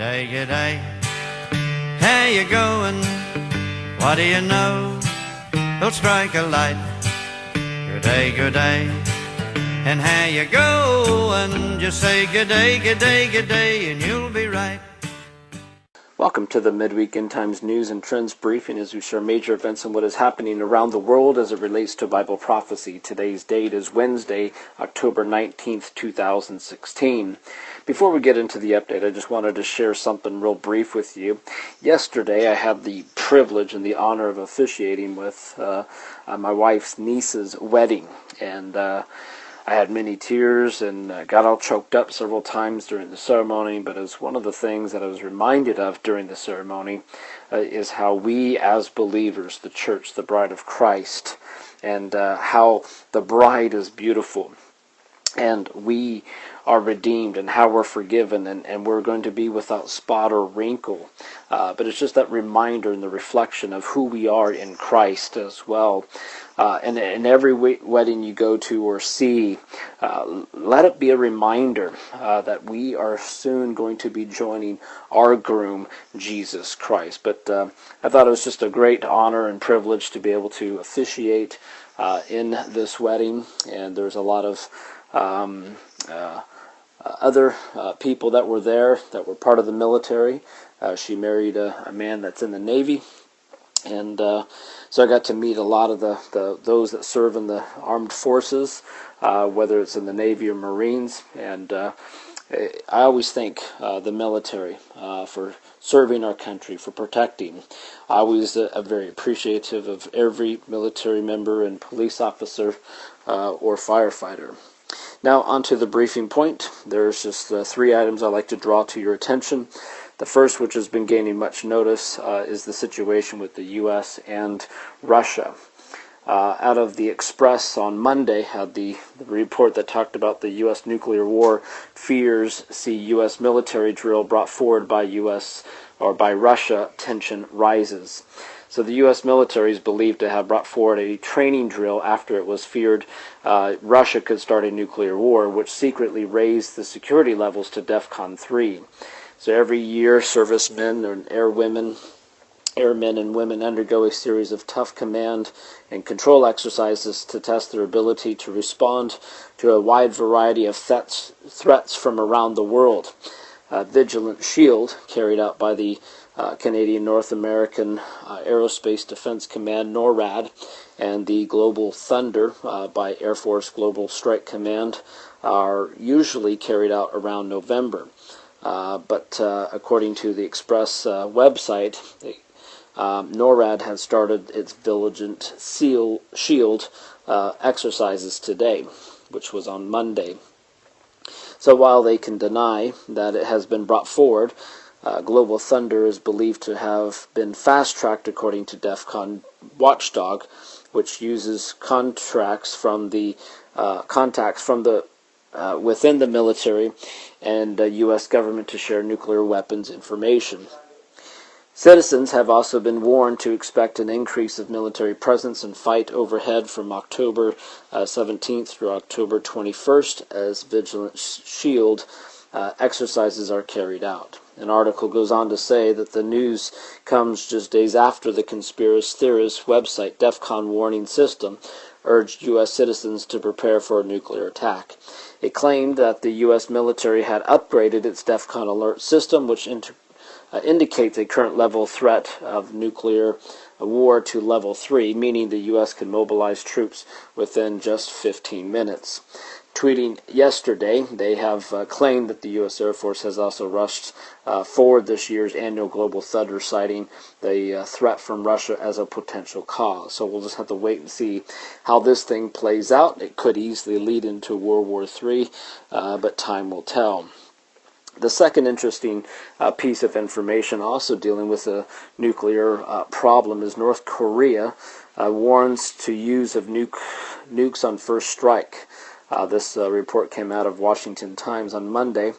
Good day, how you going? What do you know? Don't strike a light. Good day, and how you going? Just say good day, and you'll be right. Welcome to the Midweek End Times News and Trends Briefing as we share major events and what is happening around the world as it relates to Bible prophecy. Today's date is Wednesday, October 19th, 2016. Before we get into the update, I just wanted to share something real brief with you. Yesterday, I had the privilege and the honor of officiating with my wife's niece's wedding, and I had many tears and got all choked up several times during the ceremony, but as one of the things that I was reminded of during the ceremony is how we as believers, the church, the bride of Christ, and how the bride is beautiful, and we are redeemed, and how we're forgiven, and we're going to be without spot or wrinkle. But it's just that reminder and the reflection of who we are in Christ as well. And in every wedding you go to or see, let it be a reminder that we are soon going to be joining our groom, Jesus Christ. But I thought it was just a great honor and privilege to be able to officiate in this wedding, and there's a lot of other people that were there that were part of the military. She married a man that's in the Navy, and so I got to meet a lot of those that serve in the armed forces, whether it's in the Navy or Marines, and I always thank the military for serving our country, for protecting. I always very appreciative of every military member and police officer or firefighter. Now, on to the briefing point. There's just three items I'd like to draw to your attention. The first, which has been gaining much notice, is the situation with the U.S. and Russia. Out of the Express on Monday had the report that talked about the U.S. nuclear war fears see U.S. military drill brought forward by Russia, tension rises. So the U.S. military is believed to have brought forward a training drill after it was feared Russia could start a nuclear war, which secretly raised the security levels to DEFCON 3. So every year, servicemen and airmen and women undergo a series of tough command and control exercises to test their ability to respond to a wide variety of threats from around the world. Vigilant Shield, carried out by the Canadian North American Aerospace Defense Command, NORAD, and the Global Thunder by Air Force Global Strike Command, are usually carried out around November. But according to the Express website, NORAD has started its Vigilant Shield exercises today, which was on Monday. So while they can deny that it has been brought forward, Global Thunder is believed to have been fast-tracked according to DEFCON Watchdog, which uses contacts from the within the military and U.S. government to share nuclear weapons information. Citizens have also been warned to expect an increase of military presence and fight overhead from October 17th through October 21st as Vigilant Shield exercises are carried out. An article goes on to say that the news comes just days after the conspiracy theorist website DEFCON Warning System urged U.S. citizens to prepare for a nuclear attack. It claimed that the U.S. military had upgraded its DEFCON alert system, which indicates a current level threat of nuclear war to level 3, meaning the U.S. can mobilize troops within just 15 minutes. Tweeting yesterday, they have claimed that the U.S. Air Force has also rushed forward this year's annual Global Thunder, citing the threat from Russia as a potential cause. So we'll just have to wait and see how this thing plays out. It could easily lead into World War III, but time will tell. The second interesting piece of information also dealing with a nuclear problem is North Korea warns to use of nukes on first strike. This report came out of Washington Times on Monday,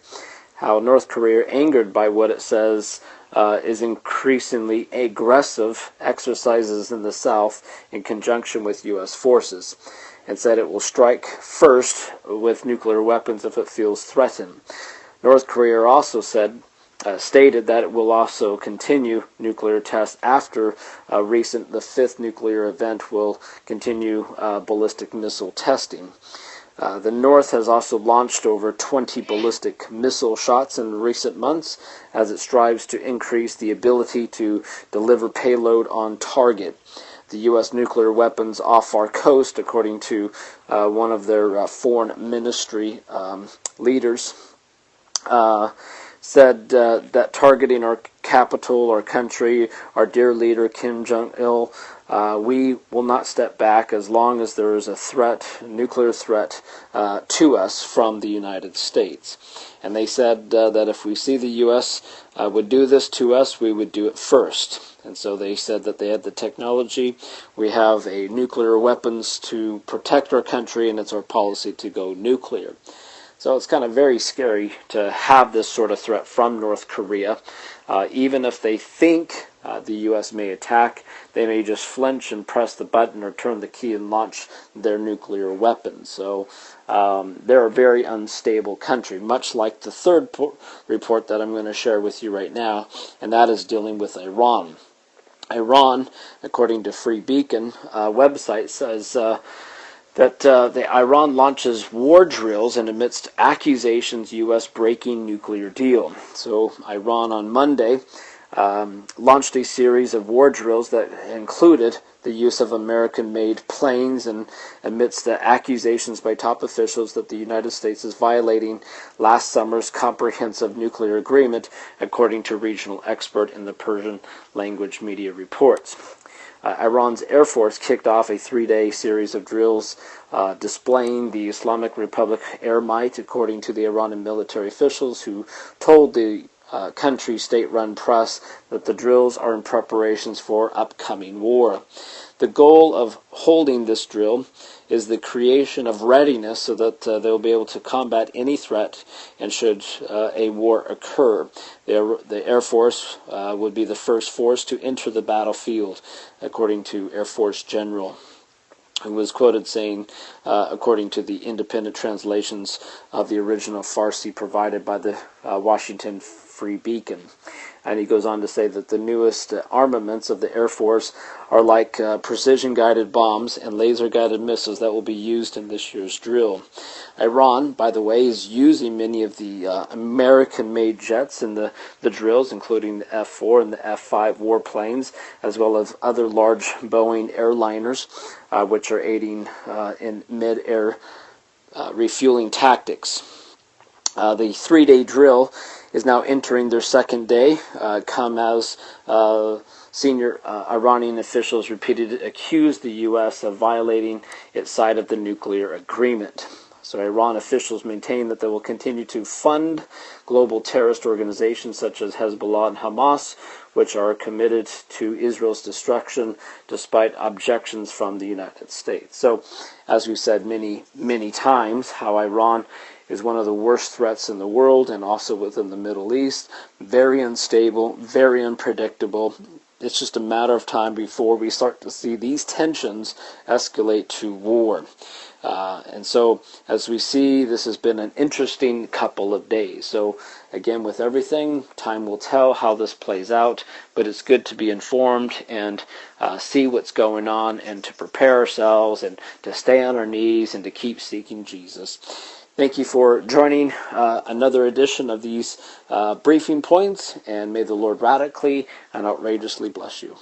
how North Korea, angered by what it says is increasingly aggressive exercises in the South in conjunction with U.S. forces, and said it will strike first with nuclear weapons if it feels threatened. North Korea also said stated that it will also continue nuclear tests after the fifth nuclear event will continue ballistic missile testing. The North has also launched over 20 ballistic missile shots in recent months as it strives to increase the ability to deliver payload on target. The U.S. nuclear weapons off our coast, according to one of their foreign ministry leaders, said that targeting our capital, our country, our dear leader Kim Jong-il, we will not step back as long as there is a threat, a nuclear threat, to us from the United States. And they said that if we see the U.S. Would do this to us, we would do it first. And so they said that they had the technology. We have a nuclear weapons to protect our country, and it's our policy to go nuclear. So it's kind of very scary to have this sort of threat from North Korea. Even if they think the U.S. may attack, they may just flinch and press the button or turn the key and launch their nuclear weapons. So they're a very unstable country, much like the third report that I'm going to share with you right now, and that is dealing with Iran. Iran, according to Free Beacon website, says that Iran launches war drills and amidst accusations U.S. breaking nuclear deal. So Iran on Monday launched a series of war drills that included the use of American-made planes, and amidst the accusations by top officials that the United States is violating last summer's comprehensive nuclear agreement, according to regional expert in the Persian language media reports. Iran's Air Force kicked off a 3-day series of drills displaying the Islamic Republic air might, according to the Iranian military officials who told the country's state-run press that the drills are in preparations for upcoming war. The goal of holding this drill is the creation of readiness so that they'll be able to combat any threat and should a war occur. The Air Force would be the first force to enter the battlefield, according to Air Force General, who was quoted saying, according to the independent translations of the original Farsi provided by the Washington Free Beacon. And he goes on to say that the newest armaments of the Air Force are like precision-guided bombs and laser-guided missiles that will be used in this year's drill. Iran, by the way, is using many of the American-made jets in the drills, including the F-4 and the F-5 warplanes, as well as other large Boeing airliners, which are aiding in mid-air refueling tactics. The 3-day drill is now entering their second day, come as senior Iranian officials repeatedly accused the U.S. of violating its side of the nuclear agreement. So Iran officials maintain that they will continue to fund global terrorist organizations such as Hezbollah and Hamas, which are committed to Israel's destruction despite objections from the United States. So, as we've said many, many times, how Iran is one of the worst threats in the world and also within the Middle East. Very unstable, very unpredictable. It's just a matter of time before we start to see these tensions escalate to war. And so, as we see, this has been an interesting couple of days. So, again, with everything, time will tell how this plays out, but it's good to be informed and see what's going on and to prepare ourselves and to stay on our knees and to keep seeking Jesus. Thank you for joining another edition of these briefing points, and may the Lord radically and outrageously bless you.